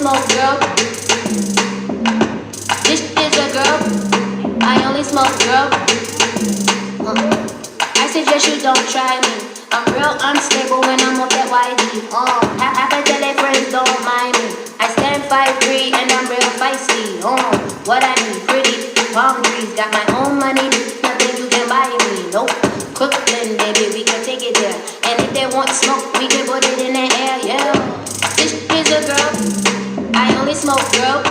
smoke, girl. This is a girl. I only smoke, girl. I suggest you don't try me. I'm real unstable when I'm off that YD. I can tell their friends don't mind me. I stand 5'3" and I'm real feisty. What I need, pretty palm trees. Got my own money, nothing you can buy me. Nope. Crooklyn, baby, we can take it there. And if they want smoke, we can put it in the air, yeah. This is a girl. I only smoke, girl.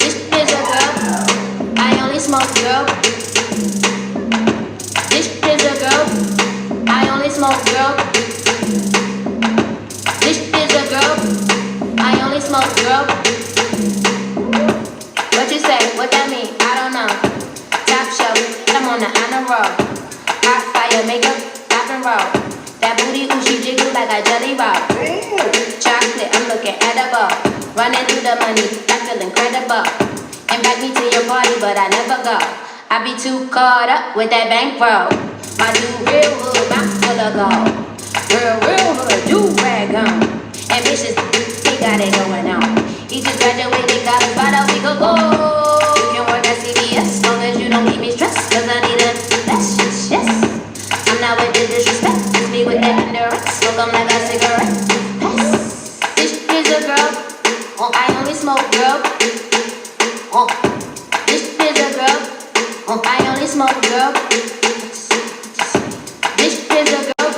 This is a girl. I only smoke, girl. This is a girl. I only smoke, girl. This is a girl. I only smoke, girl. What you say? What that mean? I don't know. Top shelf, I'm on the honor roll. Hot fire makeup, rock and roll. That booty oochie jiggle like a jelly roll. Chocolate, I'm looking edible. Running through the money, I feel incredible. Invite me to your party, but I never go. I be too caught up with that bankroll. My new real hood, mouth full of gold. Real hood, do-rag on. Ambitious, he got it going on. He just graduated college, but we could go. You can work at CVS, long as you don't keep me stressed. Cause I need a less, yes. I'm not with the disrespect, just me with that endurance. Smoke 'em like a cigarette. Pass. This is a girl. I only smoke, girl. This is a girl. I only smoke, girl. This is a girl.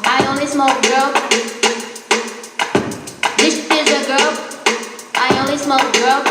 I only smoke, girl. This is a girl. I only smoke, girl.